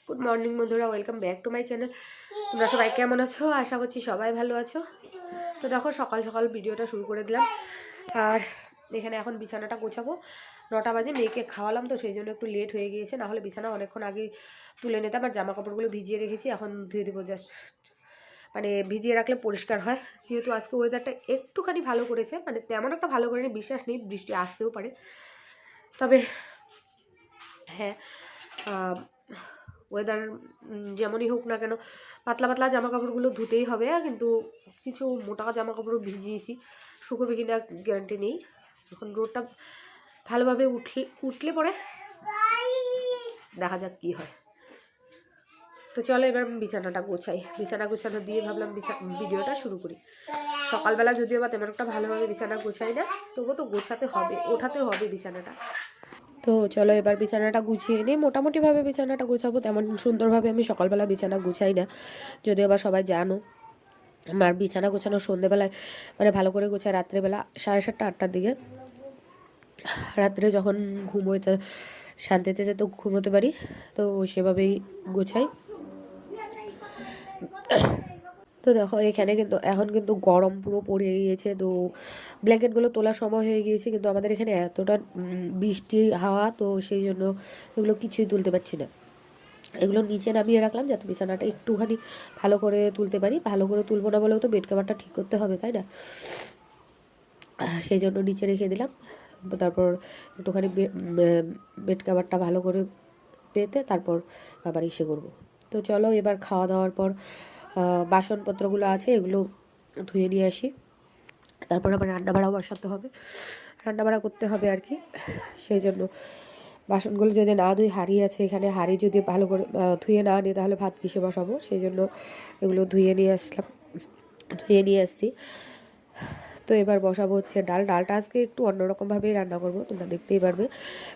Good morning বন্ধুরা, welcome back to my channel. তোমরা সবাই কেমন আছো? আশা করছি সবাই ভালো আছো। তো দেখো, সকাল সকাল ভিডিওটা শুরু করে দিলাম। আর এখানে এখন বিছানাটা গোছাবো। 9টা বাজে, মেয়েকে খাওয়ালাম তো সেই জন্য একটু লেট হয়ে গিয়েছে, নাহলে বিছানা অনেকক্ষণ আগে তুলে নিতাম। আর জামা কাপড়গুলো ভিজিয়ে রেখেছি, এখন ধুয়ে দেবো জাস্ট। মানে ভিজিয়ে রাখলে পরিষ্কার হয়। যেহেতু আজকে ওয়েদারটা একটুখানি ভালো করেছে, মানে তেমন একটা ভালো করেনি, বিশ্বাস নেই বৃষ্টি আসতেও পারে। তবে হ্যাঁ, ওয়েদার যেমনই হোক না কেন, পাতলা পাতলা জামা কাপড়গুলো ধুতেই হবে। কিন্তু কিছু মোটা জামা কাপড়ও ভিজিয়েছি, শুকোবে কিনা গ্যারান্টি নেই। যখন রোদটা ভালোভাবে উঠলে পরে দেখা যাক কী হয়। তো চলো এবার বিছানাটা গোছাই। বিছানা গোছানো দিয়ে ভাবলাম ভিডিওটা শুরু করি। সকালবেলা যদিও বা তেমন একটা ভালোভাবে বিছানা গোছাই না, তবুও তো গোছাতে হবে, ওঠাতে হবে বিছানাটা। তো চলো এবার বিছানাটা গুছিয়ে নিই। মোটামুটিভাবে বিছানাটা গোছাবো, তেমন সুন্দরভাবে আমি সকালবেলা বিছানা গুছাই না, যদিও বা সবাই জানো। আমার বিছানা গোছানো সন্ধ্যেবেলায় মানে ভালো করে গোছায় রাত্রেবেলা 7:30 8টার দিকে। রাত্রে যখন ঘুমোতে শান্তিতে যেহেতু ঘুমোতে পারি, তো সেভাবেই গোছাই। তো দেখো এখানে কিন্তু এখন কিন্তু গরম পুরো পড়ে গিয়েছে, তো ব্ল্যাঙ্কেটগুলো তোলার সময় হয়ে গিয়েছে, কিন্তু আমাদের এখানে এতটা বৃষ্টি হাওয়া, তো সেই জন্য এগুলো কিছুই তুলতে পারছি না। এগুলো নিচে নামিয়ে রাখলাম যাতে বিছানাটা একটুখানি ভালো করে তুলতে পারি। ভালো করে তুলবো না বলেও তো বেড কভারটা ঠিক করতে হবে, তাই না? সেই জন্য নিচে রেখে দিলাম। তারপর একটুখানি বেড কভারটা ভালো করে পেতে তারপর আবার ইসে করবো। তো চলো এবার খাওয়া দাওয়ার পর বাসনপত্রগুলো আছে এগুলো ধুয়ে নিয়ে আসি। তারপর আবার রান্নাবাড়াও বসাতে হবে, রান্নাবাড়া করতে হবে আর কি। সেই জন্য বাসনগুলো যদি না ধুই, হাঁড়ি আছে এখানে, হাঁড়ি যদি ভালো করে ধুয়ে না নিই তাহলে ভাত কিসে বসাবো। সেই জন্য এগুলো ধুয়ে নিয়ে আসছি। তো এবার বসাবো হচ্ছে ডালটা আজকে একটু অন্যরকমভাবেই রান্না করব, তোমরা দেখতেই পারবে।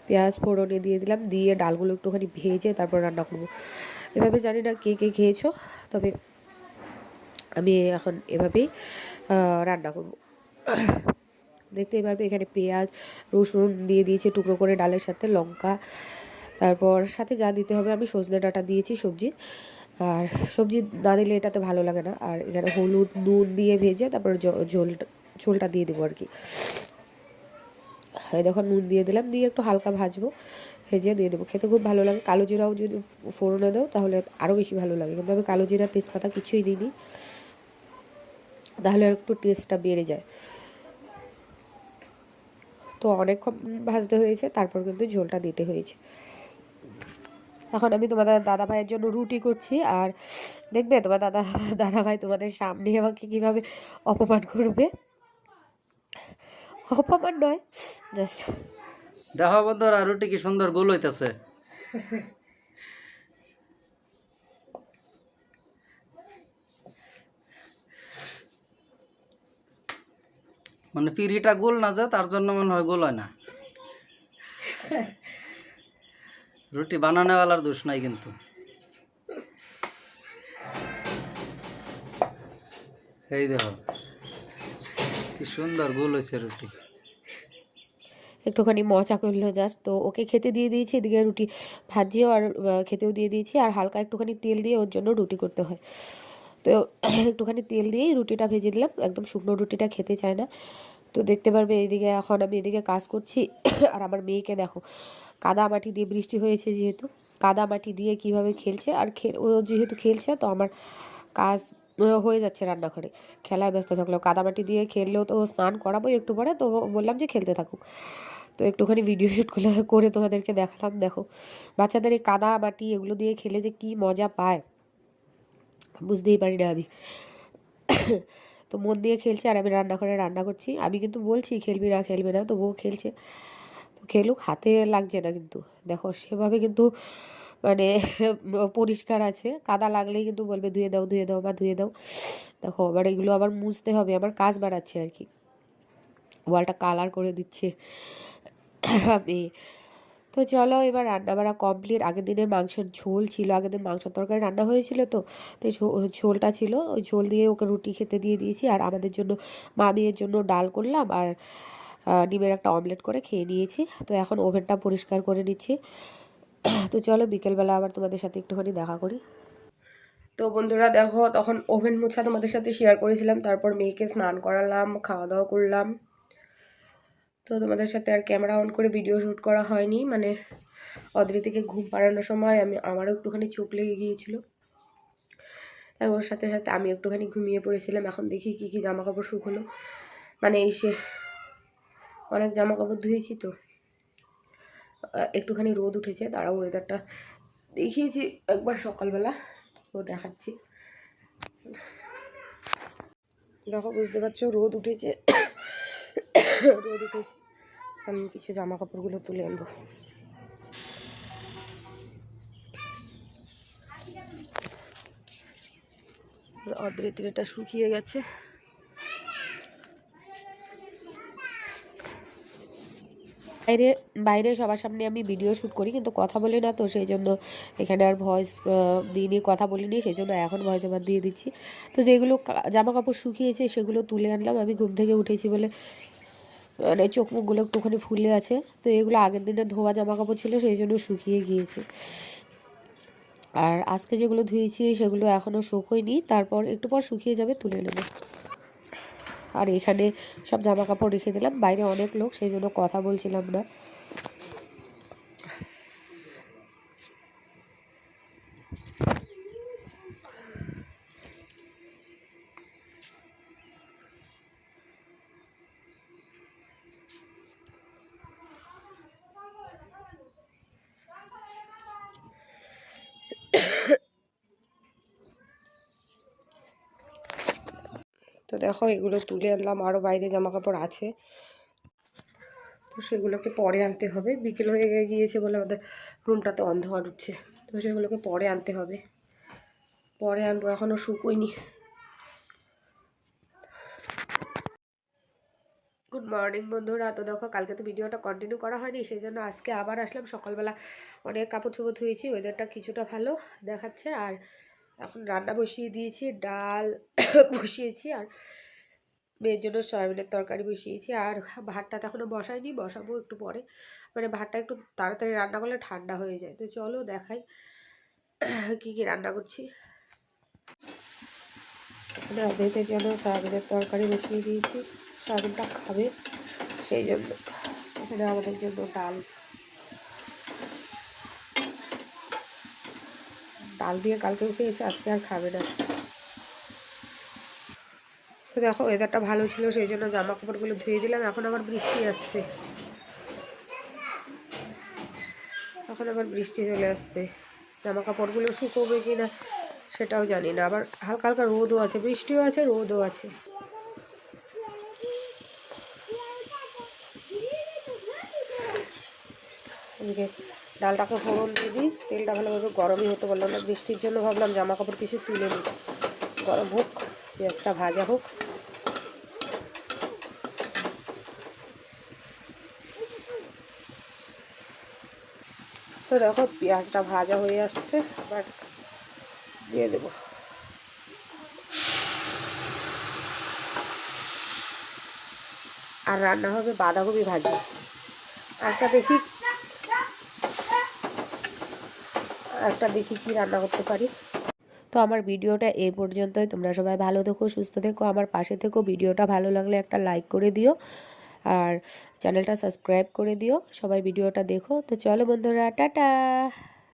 পেঁয়াজ ফোড়নে দিয়ে দিলাম, দিয়ে ডালগুলো একটুখানি ভেজে তারপর রান্না করব। এভাবে জানি না কে কে খেয়েছো, তবে আমি এখন এভাবেই রান্না করব। দেখতেই পারবে এখানে পেঁয়াজ রসুন দিয়ে দিয়েছি টুকরো করে ডালের সাথে, লঙ্কা, তারপর সাথে যা দিতে হবে আমি সজনে ডাঁটা দিয়েছি সবজি। আর সবজি না দিলে এটাতে ভালো লাগে না। আর এখানে হলুদ নুন দিয়ে ভেজে তারপর ঝোলটা দিয়ে দেবো আর কি। এই দেখো নুন দিয়ে দিলাম, দিয়ে একটু হালকা ভাজবো, ভেজে দিয়ে দেবো। খেতে খুব ভালো লাগে। কালো জিরাও যদি ফোড়নে দাও তাহলে আরও বেশি ভালো লাগে, কিন্তু আমি কালো জিরা তেজপাতা কিছুই দিইনি, তাহলে একটু টেস্টটা বেড়ে যায়। তো অনেকক্ষণ ভাজতে হয়েছে, তারপর কিন্তু ঝোলটা দিতে হয়েছে। এখন আমি তোমাদের দাদা ভাইয়ের জন্য রুটি করছি। আর দেখবে তোমার দাদা ভাই তোমাদের সামনে আমাকে কিভাবে অপমান করবে। অপমান নয়, জাস্ট দেখো বন্ধুরা, রুটি কি সুন্দর গোল হইতেছে। মানে পিড়িটা গোল না যে, তার জন্য মনে হয় গোল হয় না। রুটি বানানোওয়ালার দোষ নাই কিন্তু। এই দেখো কি সুন্দর গোল হয়েছে রুটি। একটুখানি মজা করলো জাস্ট। তো ওকে খেতে দিয়ে দিয়েছি, এদিকে রুটি ভাজিও আর খেতেও দিয়ে দিয়েছি। আর হালকা একটুখানি তেল দিয়ে ওর জন্য রুটি করতে হয়, তো একটুখানি তেল দিয়েই রুটিটা ভেজে দিলাম। একদম শুকনো রুটিটা খেতে চায় না। তো দেখতে পারবে এইদিকে এখন আমি এদিকে কাজ করছি। আর আমার মেয়েকে দেখো, কাদা মাটি দিয়ে, বৃষ্টি হয়েছে যেহেতু, কাদা মাটি দিয়ে কিভাবে খেলছে। আর ও যেহেতু খেলছে তো আমার কাজ হয়ে যাচ্ছে রান্নাঘরে। খেলায় ব্যস্ত থাকলেও কাদামাটি দিয়ে খেললেও তো স্নান করাবোই একটু পরে, তো বললাম যে খেলতে থাকুক। তো একটুখানি ভিডিও শ্যুট করে তোমাদেরকে দেখালাম। দেখো বাচ্চাদের এই কাদা মাটি এগুলো দিয়ে খেলে যে কি মজা পায় বুঝতেই পারি না আমি। তো মন দিয়ে খেলছে আর আমি রান্নাঘরে রান্না করছি। আমি কিন্তু বলছি খেলবি না, তবুও খেলছে। তো খেলুক, হাতে লাগছে না কিন্তু। দেখো সেভাবে কিন্তু মানে পরিষ্কার আছে। কাদা লাগলেই কিন্তু বলবে ধুয়ে দাও মা ধুয়ে দাও। দেখো আবার এগুলো আবার মুছতে হবে, আমার কাজ বাড়াচ্ছে আর কি। ওয়ালটা কালার করে দিচ্ছে আমি। তো চলো এবার রান্না বাড়া কমপ্লিট। আগের দিনের মাংসের ঝোল ছিল, আগের দিন মাংসের তরকারি রান্না হয়েছিল, তো ঝোলটা ছিল, ওই ঝোল দিয়ে ওকে রুটি খেতে দিয়ে দিয়েছি। আর আমাদের জন্য, মামিয়ের জন্য ডাল করলাম আর ডিমের একটা অমলেট করে খেয়ে নিয়েছি। তো এখন ওভেনটা পরিষ্কার করে নিচ্ছি। তো চলো বিকেলবেলা আবার তোমাদের সাথে একটুখানি দেখা করি। তো বন্ধুরা দেখো, তখন ওভেন মোছা তোমাদের সাথে শেয়ার করেছিলাম, তারপর মেয়েকে স্নান করালাম, খাওয়া দাওয়া করলাম। তো তোমাদের সাথে আর ক্যামেরা অন করে ভিডিও শ্যুট করা হয়নি, মানে অদ্রিতিকে ঘুম পাড়ানোর সময় আমারও একটুখানি চোখ লেগে গিয়েছিল, তাই ওর সাথে সাথে আমি একটুখানি ঘুমিয়ে পড়েছিলাম। এখন দেখি কি কি জামা কাপড় শুকোলো, মানে এসে অনেক জামা কাপড় ধুয়েছি তো একটুখানি রোদ উঠেছে। তারাও ওয়েদারটা দেখিয়েছি একবার সকালবেলা, তো দেখাচ্ছি। দেখো বুঝতে পারছো রোদ উঠেছে, রোদ উঠেছে। আমি কিছু জামা কাপড়গুলো তুলে আনবো। অদ্রিতির এটা শুকিয়ে গেছে। বাইরে বাইরে সবার সামনে আমি ভিডিও শ্যুট করি, কিন্তু কথা বলি না, তো সেই জন্য এখানে আর ভয়েস দিইনি, কথা বলিনি, সেই জন্য এখন ভয়েস ওভার দিয়ে দিচ্ছি। তো যেগুলো জামা কাপড় শুকিয়েছে সেগুলো তুলে আনলাম। আমি ঘুম থেকে উঠেছি বলে মানে চোখ মুখগুলো একটুখানি ফুলে আছে, তো এগুলো আগের দিনের ধোয়া জামা কাপড় ছিল, সেই জন্য শুকিয়ে গিয়েছে। আর আজকে যেগুলো ধুয়েছি সেগুলো এখনও শুকোয়নি, তারপর একটু পর শুকিয়ে যাবে, তুলে নেব। আর এখানে সব জামা কাপড় রেখে দিলাম, বাইরে অনেক লোক, সেই জন্য কথা বলছিলাম না। তো দেখো এগুলো তুলে আনলাম, আরও বাইরে জামা কাপড় আছে, তো সেগুলোকে পরে আনতে হবে। বিকেল হয়ে গিয়েছে বলে আমাদের রুমটাতে অন্ধকার উঠছে, তো সেগুলোকে পরে আনতে হবে, পরে আনবো, এখনও শুকোয়নি। গুড মর্নিং বন্ধুরা। তো দেখো কালকে তো ভিডিওটা কন্টিনিউ করা হয়নি, সেই জন্য আজকে আবার আসলাম। সকালবেলা অনেক কাপড় চোপড় ধুয়েছি, ওয়েদারটা কিছুটা ভালো দেখাচ্ছে। আর এখন রান্না বসিয়ে দিয়েছি, ডাল বসিয়েছি, আর মেয়ের জন্য সয়াবিনের তরকারি বসিয়েছি। আর ভাতটা তো এখনও বসাইনি, বসাবো একটু পরে, মানে ভাতটা একটু তাড়াতাড়ি রান্না করলে ঠান্ডা হয়ে যায়। তো চলো দেখাই কী কী রান্না করছি। এখানে অদ্বৈতের জন্য সয়াবিনের তরকারি বসিয়ে দিয়েছি, সয়াবিনটা খাবে সেই জন্য। এখানে আমাদের জন্য ডাল দিয়ে কালকেও খেয়েছে, আজকে আর খাবে না। তো দেখো ওয়েদারটা ভালো ছিল, সেই জন্য জামা কাপড়গুলো ধুয়ে দিলাম। এখন আবার বৃষ্টি আসছে, এখন আবার বৃষ্টি চলে আসছে, জামা কাপড়গুলো শুকোবে কি না সেটাও জানি না। আবার হালকা হালকা রোদও আছে, বৃষ্টিও আছে, রোদও আছে। এদিকে ডালটাকে ফোড়ন দিয়ে দিই, তেলটা ভালোভাবে গরমই হতে বললাম না, বৃষ্টির জন্য ভাবলাম জামা কাপড় কিছু তুলে নিই, গরম হোক, পেঁয়াজটা ভাজা হোক। তো দেখো পেঁয়াজটা ভাজা হয়ে আসছে, এবার দিয়ে দেবো। আর রান্না হবে বাঁধাকপি ভাজি। একটা দেখি কি রান্না করতে পারি। তো আমার ভিডিওটা এই পর্যন্তই। তোমরা সবাই ভালো থেকো, সুস্থ থেকো, আমার পাশে থেকো। ভিডিওটা ভালো লাগলে একটা লাইক করে দিও, আর চ্যানেলটা সাবস্ক্রাইব করে দিও। সবাই ভিডিওটা দেখো। তো চলো বন্ধুরা, টাটা।